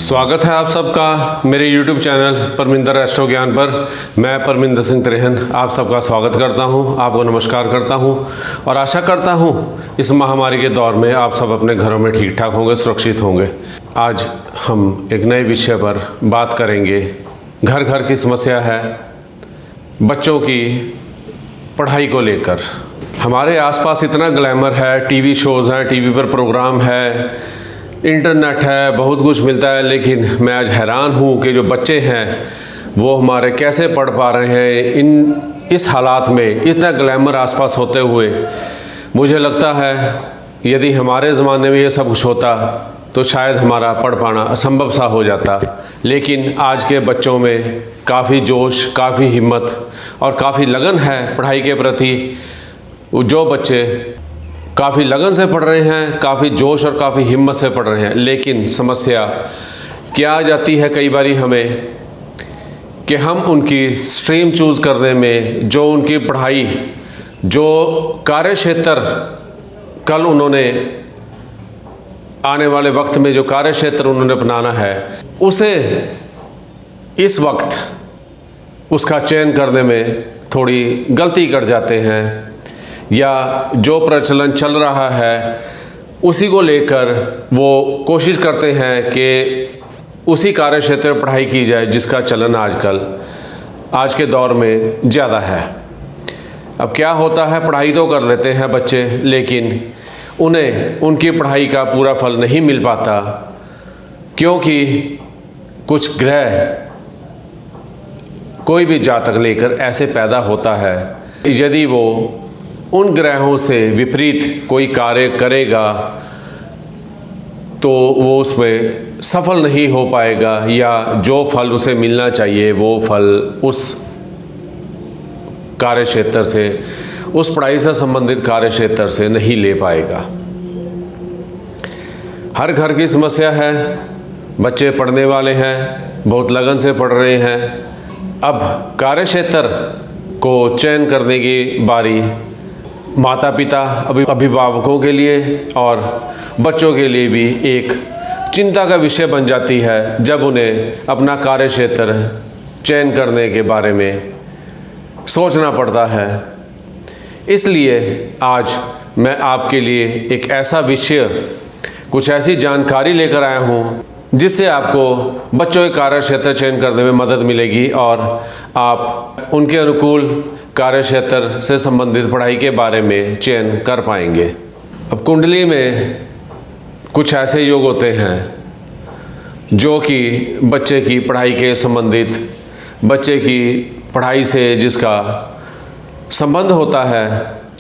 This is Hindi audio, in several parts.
स्वागत है आप सबका मेरे YouTube चैनल परमिंदर एस्ट्रो ज्ञान पर। मैं परमिंदर सिंह त्रेहन आप सबका स्वागत करता हूं, आपको नमस्कार करता हूं और आशा करता हूं इस महामारी के दौर में आप सब अपने घरों में ठीक ठाक होंगे, सुरक्षित होंगे। आज हम एक नए विषय पर बात करेंगे। घर घर की समस्या है बच्चों की पढ़ाई को लेकर। हमारे आसपास इतना ग्लैमर है, टीवी शोज़ हैं, टीवी पर प्रोग्राम है, इंटरनेट है, बहुत कुछ मिलता है, लेकिन मैं आज हैरान हूँ कि जो बच्चे हैं वो हमारे कैसे पढ़ पा रहे हैं इस हालात में। इतना ग्लैमर आसपास होते हुए मुझे लगता है यदि हमारे ज़माने में ये सब कुछ होता तो शायद हमारा पढ़ पाना असंभव सा हो जाता। लेकिन आज के बच्चों में काफ़ी जोश, काफ़ी हिम्मत और काफ़ी लगन है पढ़ाई के प्रति। जो बच्चे काफ़ी लगन से पढ़ रहे हैं, काफ़ी जोश और काफ़ी हिम्मत से पढ़ रहे हैं, लेकिन समस्या क्या आ जाती है कई बारी हमें कि हम उनकी स्ट्रीम चूज़ करने में, जो उनकी पढ़ाई, जो कार्यक्षेत्र कल उन्होंने आने वाले वक्त में जो कार्यक्षेत्र उन्होंने अपनाना है, उसे इस वक्त उसका चयन करने में थोड़ी गलती कर जाते हैं, या जो प्रचलन चल रहा है उसी को लेकर वो कोशिश करते हैं कि उसी कार्यक्षेत्र में पढ़ाई की जाए जिसका चलन आजकल आज के दौर में ज़्यादा है। अब क्या होता है, पढ़ाई तो कर लेते हैं बच्चे, लेकिन उन्हें उनकी पढ़ाई का पूरा फल नहीं मिल पाता, क्योंकि कुछ ग्रह कोई भी जातक लेकर ऐसे पैदा होता है, यदि वो उन ग्रहों से विपरीत कोई कार्य करेगा तो वो उसमें सफल नहीं हो पाएगा, या जो फल उसे मिलना चाहिए वो फल उस कार्यक्षेत्र से, उस पढ़ाई से संबंधित कार्यक्षेत्र से नहीं ले पाएगा। हर घर की समस्या है, बच्चे पढ़ने वाले हैं, बहुत लगन से पढ़ रहे हैं। अब कार्यक्षेत्र को चयन करने की बारी माता पिता, अभिभावकों के लिए और बच्चों के लिए भी एक चिंता का विषय बन जाती है जब उन्हें अपना कार्यक्षेत्र चयन करने के बारे में सोचना पड़ता है। इसलिए आज मैं आपके लिए एक ऐसा विषय, कुछ ऐसी जानकारी लेकर आया हूँ जिससे आपको बच्चों के कार्यक्षेत्र चयन करने में मदद मिलेगी और आप उनके अनुकूल कार्यक्षेत्र से संबंधित पढ़ाई के बारे में चयन कर पाएंगे। अब कुंडली में कुछ ऐसे योग होते हैं जो कि बच्चे की पढ़ाई के संबंधित, बच्चे की पढ़ाई से जिसका संबंध होता है,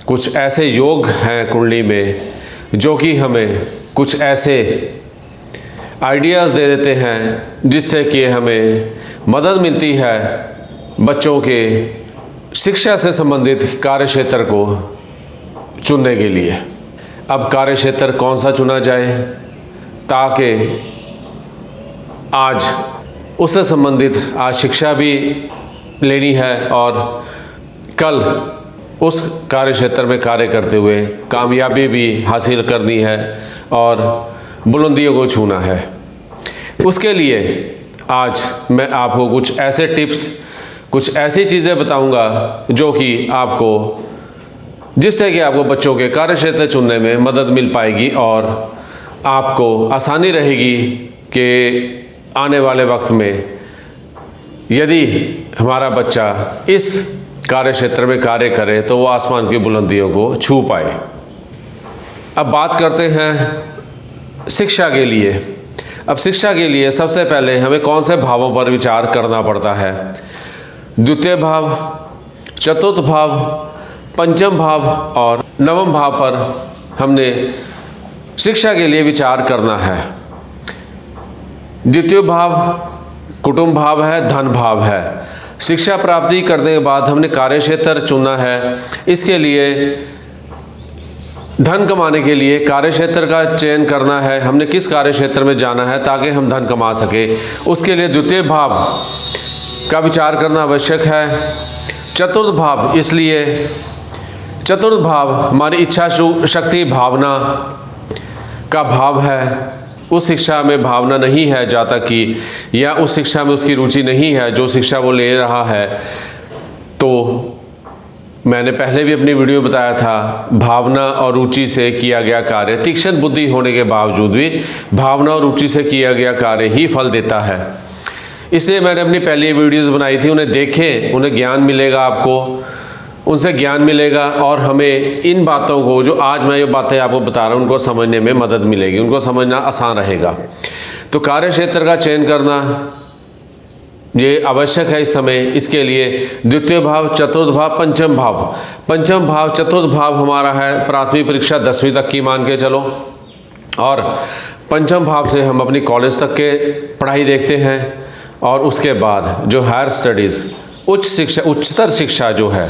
कुछ ऐसे योग हैं कुंडली में जो कि हमें कुछ ऐसे आइडियाज़ दे देते हैं जिससे कि हमें मदद मिलती है बच्चों के शिक्षा से संबंधित कार्यक्षेत्र को चुनने के लिए। अब कार्यक्षेत्र कौन सा चुना जाए ताकि आज उससे संबंधित आज शिक्षा भी लेनी है और कल उस कार्यक्षेत्र में कार्य करते हुए कामयाबी भी हासिल करनी है और बुलंदियों को छूना है। उसके लिए आज मैं आपको कुछ ऐसे टिप्स, कुछ ऐसी चीज़ें बताऊंगा जो कि आपको, जिससे कि आपको बच्चों के कार्यक्षेत्र चुनने में मदद मिल पाएगी और आपको आसानी रहेगी कि आने वाले वक्त में यदि हमारा बच्चा इस कार्यक्षेत्र में कार्य करे तो वो आसमान की बुलंदियों को छू पाए। अब बात करते हैं शिक्षा के लिए। अब शिक्षा के लिए सबसे पहले हमें कौन से भावों पर विचार करना पड़ता है? द्वितीय भाव, चतुर्थ भाव, पंचम भाव और नवम भाव पर हमने शिक्षा के लिए विचार करना है। द्वितीय भाव कुटुंब भाव है, धन भाव है। शिक्षा प्राप्ति करने के बाद हमने कार्यक्षेत्र चुनना है। इसके लिए धन कमाने के लिए कार्यक्षेत्र का चयन करना है, हमने किस कार्यक्षेत्र में जाना है ताकि हम धन कमा सके। उसके लिए द्वितीय भाव का विचार करना आवश्यक है। चतुर्थ भाव, इसलिए चतुर्थ भाव हमारी इच्छा शक्ति, भावना का भाव है। उस शिक्षा में भावना नहीं है जातक की, या उस शिक्षा में उसकी रुचि नहीं है जो शिक्षा वो ले रहा है, तो मैंने पहले भी अपनी वीडियो में बताया था, भावना और रुचि से किया गया कार्य, तीक्ष्ण बुद्धि होने के बावजूद भी भावना और रुचि से किया गया कार्य ही फल देता है। इसलिए मैंने अपनी पहली वीडियोस बनाई थी, उन्हें देखें, उन्हें ज्ञान मिलेगा, आपको उनसे ज्ञान मिलेगा और हमें इन बातों को, जो आज मैं ये बातें आपको बता रहा हूँ, उनको समझने में मदद मिलेगी, उनको समझना आसान रहेगा। तो कार्य क्षेत्र का चयन करना ये आवश्यक है इस समय। इसके लिए द्वितीय भाव, चतुर्थ भाव, पंचम भाव। पंचम भाव, चतुर्थ भाव हमारा है प्राथमिक परीक्षा 10वीं तक की, मान के चलो, और पंचम भाव से हम अपनी कॉलेज तक के पढ़ाई देखते हैं, और उसके बाद जो हायर स्टडीज़, उच्च शिक्षा, उच्चतर शिक्षा जो है,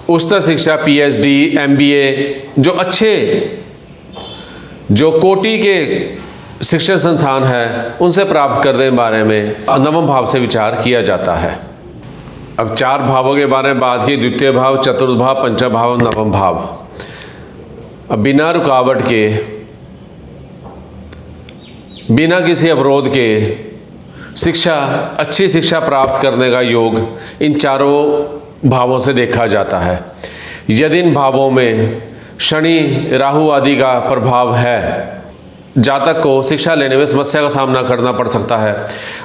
उच्चतर शिक्षा, PhD, MBA, जो अच्छे, जो कोटि के शिक्षण संस्थान है, उनसे प्राप्त करने के बारे में नवम भाव से विचार किया जाता है। अब 4 भावों के बारे में बात की, द्वितीय भाव, चतुर्थ भाव, पंचम भाव, नवम भाव। अब बिना रुकावट के, बिना किसी अवरोध के शिक्षा, अच्छी शिक्षा प्राप्त करने का योग इन चारों भावों से देखा जाता है। यदि इन भावों में शनि, राहु आदि का प्रभाव है, जातक को शिक्षा लेने में समस्या का सामना करना पड़ सकता है,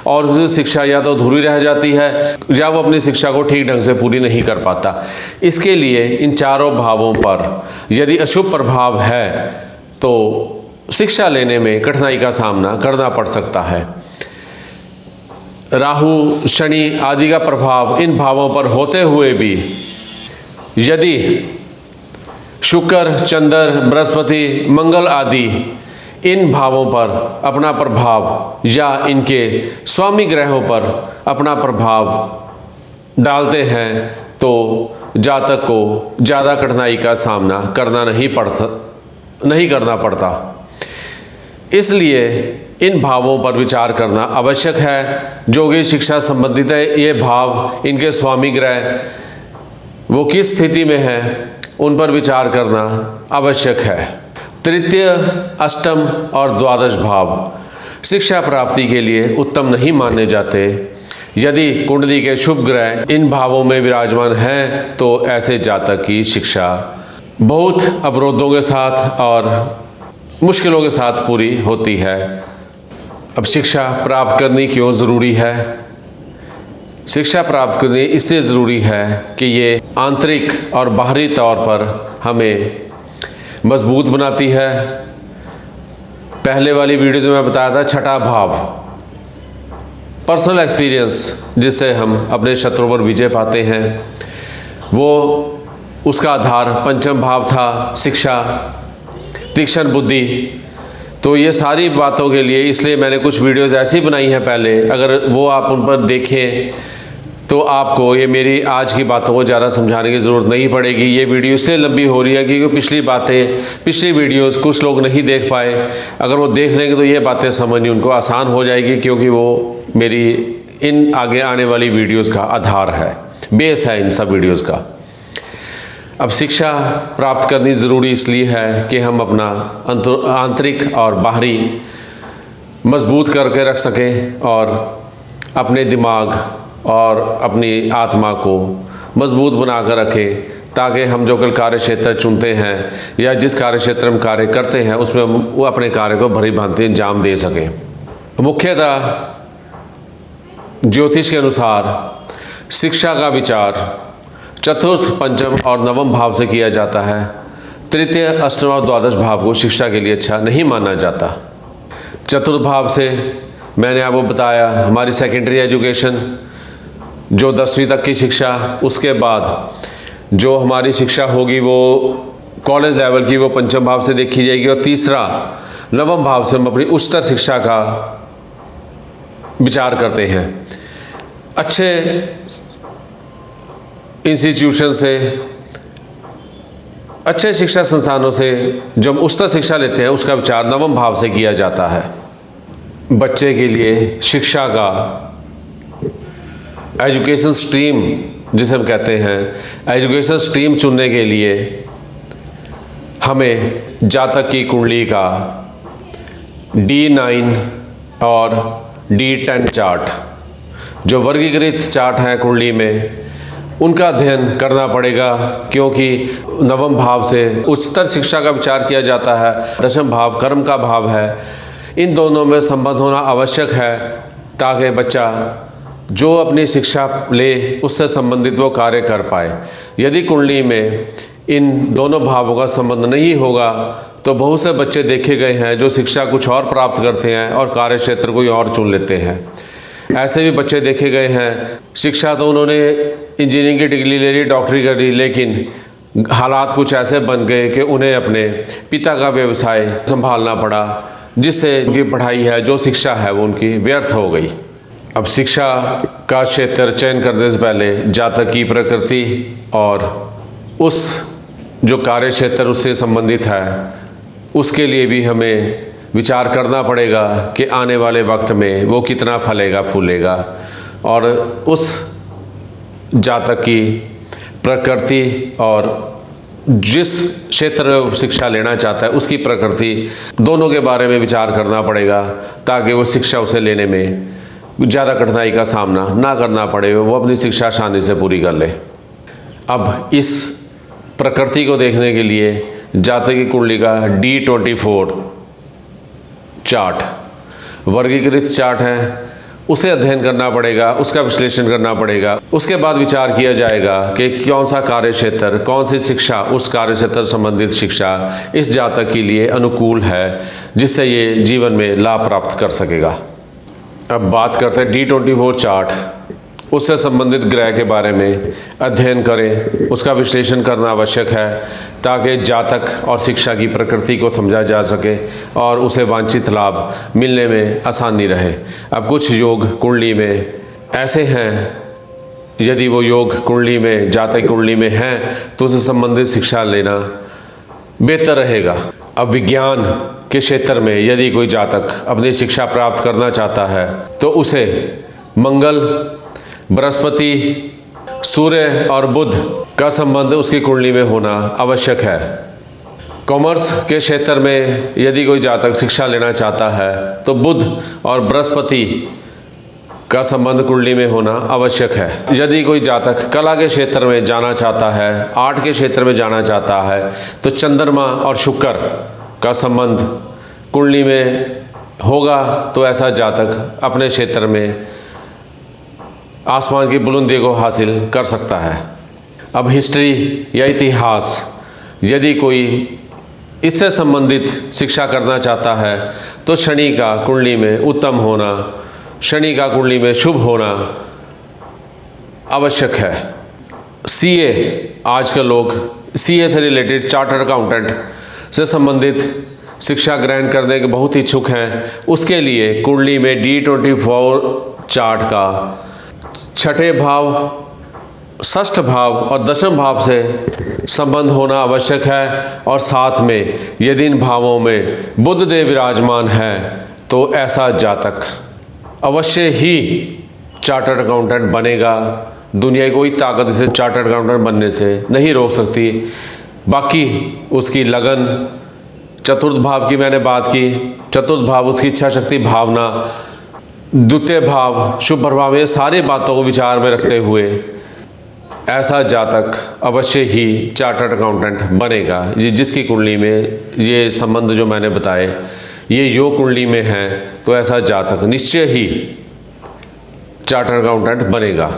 और उस शिक्षा या तो अधूरी रह जाती है, या वो अपनी शिक्षा को ठीक ढंग से पूरी नहीं कर पाता। इसके लिए इन चारों भावों पर यदि अशुभ प्रभाव है तो शिक्षा लेने में कठिनाई का सामना करना पड़ सकता है। राहु, शनि आदि का प्रभाव इन भावों पर होते हुए भी यदि शुक्र, चंद्र, बृहस्पति, मंगल आदि इन भावों पर अपना प्रभाव, या इनके स्वामी ग्रहों पर अपना प्रभाव डालते हैं, तो जातक को ज़्यादा कठिनाई का सामना नहीं करना पड़ता। इसलिए इन भावों पर विचार करना आवश्यक है। जो कि शिक्षा संबंधित है, ये भाव, इनके स्वामी ग्रह वो किस स्थिति में है, उन पर विचार करना आवश्यक है। तृतीय, अष्टम और द्वादश भाव शिक्षा प्राप्ति के लिए उत्तम नहीं माने जाते। यदि कुंडली के शुभ ग्रह इन भावों में विराजमान हैं, तो ऐसे जातक की शिक्षा बहुत अवरोधों के साथ और मुश्किलों के साथ पूरी होती है। अब शिक्षा प्राप्त करनी क्यों ज़रूरी है? शिक्षा प्राप्त करनी इसलिए ज़रूरी है कि ये आंतरिक और बाहरी तौर पर हमें मजबूत बनाती है। पहले वाली वीडियो में मैं बताया था, छठा भाव, पर्सनल एक्सपीरियंस, जिससे हम अपने शत्रुओं पर विजय पाते हैं, वो उसका आधार पंचम भाव था, शिक्षा, तीक्ष्ण बुद्धि। तो ये सारी बातों के लिए इसलिए मैंने कुछ वीडियोस ऐसी बनाई हैं पहले, अगर वो आप उन पर देखें तो आपको ये मेरी आज की बातों को ज़्यादा समझाने की ज़रूरत नहीं पड़ेगी। ये वीडियो इससे लंबी हो रही है क्योंकि पिछली वीडियोस कुछ लोग नहीं देख पाए। अगर वो देख लेंगे तो ये बातें समझनी उनको आसान हो जाएगी, क्योंकि वो मेरी इन आगे आने वाली वीडियोस का आधार है, बेस है इन सब वीडियोस का। अब शिक्षा प्राप्त करनी ज़रूरी इसलिए है कि हम अपना आंतरिक और बाहरी मजबूत करके रख सकें, और अपने दिमाग और अपनी आत्मा को मजबूत बना कर रखें, ताकि हम जो कल कार्य क्षेत्र चुनते हैं या जिस कार्य क्षेत्र में कार्य करते हैं उसमें वो अपने कार्य को भली भांति अंजाम दे सकें। मुख्यतः ज्योतिष के अनुसार शिक्षा का विचार चतुर्थ, पंचम और नवम भाव से किया जाता है। तृतीय, अष्टम और द्वादश भाव को शिक्षा के लिए अच्छा नहीं माना जाता। चतुर्थ भाव से मैंने आपको बताया हमारी सेकेंडरी एजुकेशन, जो 10वीं तक की शिक्षा, उसके बाद जो हमारी शिक्षा होगी वो कॉलेज लेवल की, वो पंचम भाव से देखी जाएगी। और तीसरा, नवम भाव से हम अपनी उच्चतर शिक्षा का विचार करते हैं। अच्छे इंस्टीट्यूशन से, अच्छे शिक्षा संस्थानों से जो हम उच्चतर शिक्षा लेते हैं, उसका विचार नवम भाव से किया जाता है। बच्चे के लिए शिक्षा का एजुकेशन स्ट्रीम, जिसे हम कहते हैं, एजुकेशन स्ट्रीम चुनने के लिए हमें जातक की कुंडली का D9 और D10 चार्ट, जो वर्गीकृत चार्ट हैं कुंडली में, उनका अध्ययन करना पड़ेगा, क्योंकि नवम भाव से उच्चतर शिक्षा का विचार किया जाता है, दशम भाव कर्म का भाव है। इन दोनों में संबंध होना आवश्यक है ताकि बच्चा जो अपनी शिक्षा ले उससे संबंधित वो कार्य कर पाए। यदि कुंडली में इन दोनों भावों का संबंध नहीं होगा तो बहुत से बच्चे देखे गए हैं जो शिक्षा कुछ और प्राप्त करते हैं और कार्य क्षेत्र कोई और चुन लेते हैं। ऐसे भी बच्चे देखे गए हैं, शिक्षा तो उन्होंने इंजीनियरिंग की डिग्री ले ली, डॉक्टरी कर ली, लेकिन हालात कुछ ऐसे बन गए कि उन्हें अपने पिता का व्यवसाय संभालना पड़ा, जिससे उनकी पढ़ाई है, जो शिक्षा है, वो उनकी व्यर्थ हो गई। अब शिक्षा का क्षेत्र चयन करने से पहले जातक की प्रकृति और उस जो कार्य क्षेत्र उससे संबंधित है उसके लिए भी हमें विचार करना पड़ेगा कि आने वाले वक्त में वो कितना फलेगा फूलेगा, और उस जातक की प्रकृति और जिस क्षेत्र में शिक्षा लेना चाहता है उसकी प्रकृति, दोनों के बारे में विचार करना पड़ेगा ताकि वो शिक्षा उसे लेने में ज़्यादा कठिनाई का सामना ना करना पड़े, वो अपनी शिक्षा आसानी से पूरी कर ले। अब इस प्रकृति को देखने के लिए जातक की कुंडली का D24 चार्ट वर्गीकृत चार्ट है, उसे अध्ययन करना पड़ेगा, उसका विश्लेषण करना पड़ेगा। उसके बाद विचार किया जाएगा कि कौन सा कार्य क्षेत्र, कौन सी शिक्षा, उस कार्य क्षेत्र संबंधित शिक्षा इस जातक के लिए अनुकूल है, जिससे ये जीवन में लाभ प्राप्त कर सकेगा। अब बात करते हैं D24 चार्ट, उससे संबंधित ग्रह के बारे में अध्ययन करें, उसका विश्लेषण करना आवश्यक है ताकि जातक और शिक्षा की प्रकृति को समझा जा सके और उसे वांछित लाभ मिलने में आसानी रहे। अब कुछ योग कुंडली में ऐसे हैं, यदि वो योग कुंडली में, जातक कुंडली में हैं, तो उससे संबंधित शिक्षा लेना बेहतर रहेगा। अब विज्ञान के क्षेत्र में यदि कोई जातक अपनी शिक्षा प्राप्त करना चाहता है तो उसे मंगल, बृहस्पति, सूर्य और बुध का संबंध उसकी कुंडली में होना आवश्यक है। कॉमर्स के क्षेत्र में यदि कोई जातक शिक्षा लेना चाहता है तो बुध और बृहस्पति का संबंध कुंडली में होना आवश्यक है। यदि कोई जातक कला के क्षेत्र में जाना चाहता है, आर्ट के क्षेत्र में जाना चाहता है, तो चंद्रमा और शुक्र का संबंध कुंडली में होगा तो ऐसा जातक अपने क्षेत्र में आसमान की बुलंदी को हासिल कर सकता है। अब हिस्ट्री या इतिहास, यदि कोई इससे संबंधित शिक्षा करना चाहता है तो शनि का कुंडली में उत्तम होना, शनि का कुंडली में शुभ होना आवश्यक है। CA, आजकल लोग CA से रिलेटेड, चार्टर्ड अकाउंटेंट से संबंधित शिक्षा ग्रहण करने के बहुत इच्छुक हैं। उसके लिए कुंडली में D24 चार्ट का छठे भाव, षष्ठ भाव और दशम भाव से संबंध होना आवश्यक है, और साथ में यदि इन भावों में बुध देव विराजमान है तो ऐसा जातक अवश्य ही चार्टर्ड अकाउंटेंट बनेगा। दुनिया की कोई ताकत इसे चार्टर्ड अकाउंटेंट बनने से नहीं रोक सकती। बाकी उसकी लगन, चतुर्थ भाव की मैंने बात की, चतुर्थ भाव उसकी इच्छा शक्ति, भावना, द्वितीय भाव शुभ प्रभाव, ये सारी बातों को विचार में रखते हुए ऐसा जातक अवश्य ही चार्टर्ड अकाउंटेंट बनेगा। ये जिसकी कुंडली में ये संबंध जो मैंने बताए ये योग कुंडली में है तो ऐसा जातक निश्चय ही चार्टर्ड अकाउंटेंट बनेगा।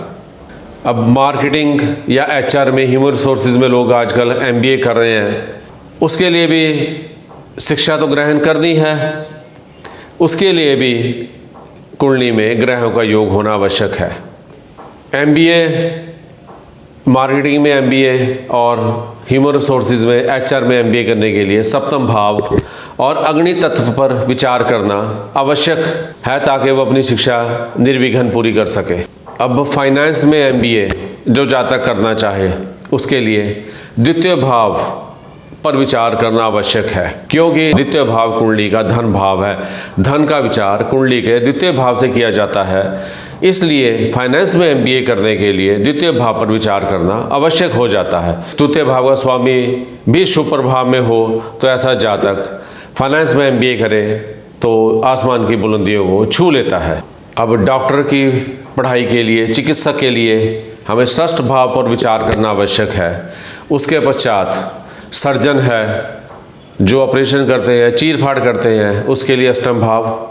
अब मार्केटिंग या HR में, ह्यूमन रिसोर्सेज में लोग आजकल MBA कर रहे हैं, उसके लिए भी शिक्षा तो ग्रहण करनी है, उसके लिए भी कुंडली में ग्रहों का योग होना आवश्यक है। MBA, मार्केटिंग में MBA और ह्यूमन रिसोर्सेज में HR में MBA करने के लिए सप्तम भाव और अग्नि तत्व पर विचार करना आवश्यक है ताकि वो अपनी शिक्षा निर्विघ्न पूरी कर सके। अब फाइनेंस में MBA जो जातक करना चाहे उसके लिए द्वितीय भाव पर विचार करना आवश्यक है, क्योंकि द्वितीय भाव कुंडली का धन भाव है। धन का विचार कुंडली के द्वितीय भाव से किया जाता है, इसलिए फाइनेंस में MBA करने के लिए द्वितीय भाव पर विचार करना आवश्यक हो जाता है। तृतीय भाव का स्वामी भी शुभ प्रभाव में हो तो ऐसा जातक फाइनेंस में MBA करे तो आसमान की बुलंदियों को छू लेता है। अब डॉक्टर की पढ़ाई के लिए, चिकित्सक के लिए हमें षष्ठ भाव पर विचार करना आवश्यक है। उसके पश्चात सर्जन है जो ऑपरेशन करते हैं, चीर फाड़ करते हैं, उसके लिए अष्टम भाव।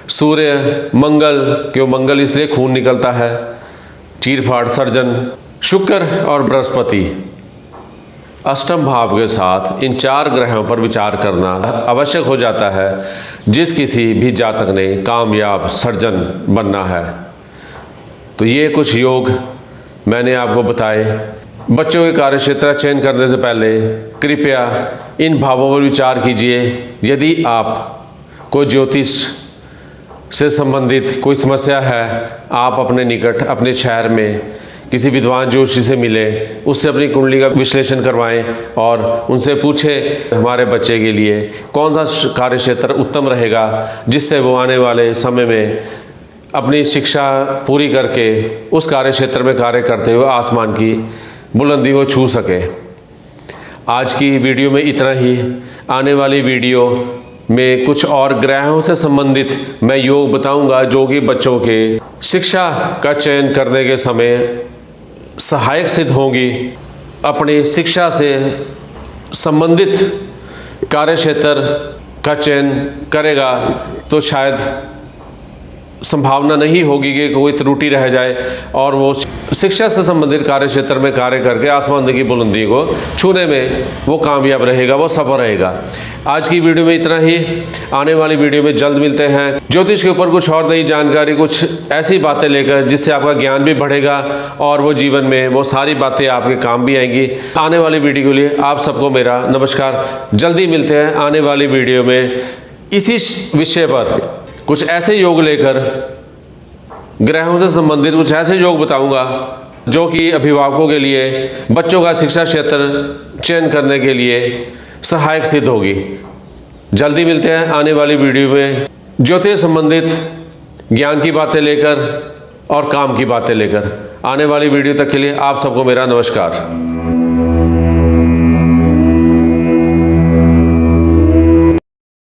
सूर्य, मंगल, क्यों मंगल इसलिए खून निकलता है, चीर फाड़, सर्जन। शुक्र और बृहस्पति, अष्टम भाव के साथ इन 4 ग्रहों पर विचार करना आवश्यक हो जाता है जिस किसी भी जातक ने कामयाब सर्जन बनना है। तो ये कुछ योग मैंने आपको बताए। बच्चों के कार्यक्षेत्र चयन करने से पहले कृपया इन भावों पर विचार कीजिए। यदि आप कोई ज्योतिष से संबंधित कोई समस्या है, आप अपने निकट, अपने शहर में किसी विद्वान ज्योतिषी से मिले, उससे अपनी कुंडली का विश्लेषण करवाएं और उनसे पूछें हमारे बच्चे के लिए कौन सा कार्यक्षेत्र उत्तम रहेगा, जिससे वो आने वाले समय में अपनी शिक्षा पूरी करके उस कार्यक्षेत्र में कार्य करते हुए आसमान की बुलंदी को छू सके। आज की वीडियो में इतना ही। आने वाली वीडियो में कुछ और ग्रहों से संबंधित मैं योग बताऊंगा जो कि बच्चों के शिक्षा का चयन करने के समय सहायक सिद्ध होंगी। अपनी शिक्षा से संबंधित कार्यक्षेत्र का चयन करेगा तो शायद संभावना नहीं होगी कि कोई त्रुटि रह जाए और वो शिक्षा से संबंधित कार्यक्षेत्र में कार्य करके आसमान की बुलंदी को छूने में वो कामयाब रहेगा, वो सफल रहेगा। आज की वीडियो में इतना ही। आने वाली वीडियो में जल्द मिलते हैं ज्योतिष के ऊपर कुछ और नई जानकारी, कुछ ऐसी बातें लेकर जिससे आपका ज्ञान भी बढ़ेगा और वो जीवन में वो सारी बातें आपके काम भी आएंगी। आने वाली वीडियो के लिए आप सबको मेरा नमस्कार। जल्दी मिलते हैं आने वाली वीडियो में इसी विषय पर कुछ ऐसे योग लेकर, ग्रहों से संबंधित कुछ ऐसे योग बताऊंगा जो कि अभिभावकों के लिए बच्चों का शिक्षा क्षेत्र चयन करने के लिए सहायक सिद्ध होगी। जल्दी मिलते हैं आने वाली वीडियो में ज्योतिष संबंधित ज्ञान की बातें लेकर और काम की बातें लेकर। आने वाली वीडियो तक के लिए आप सबको मेरा नमस्कार।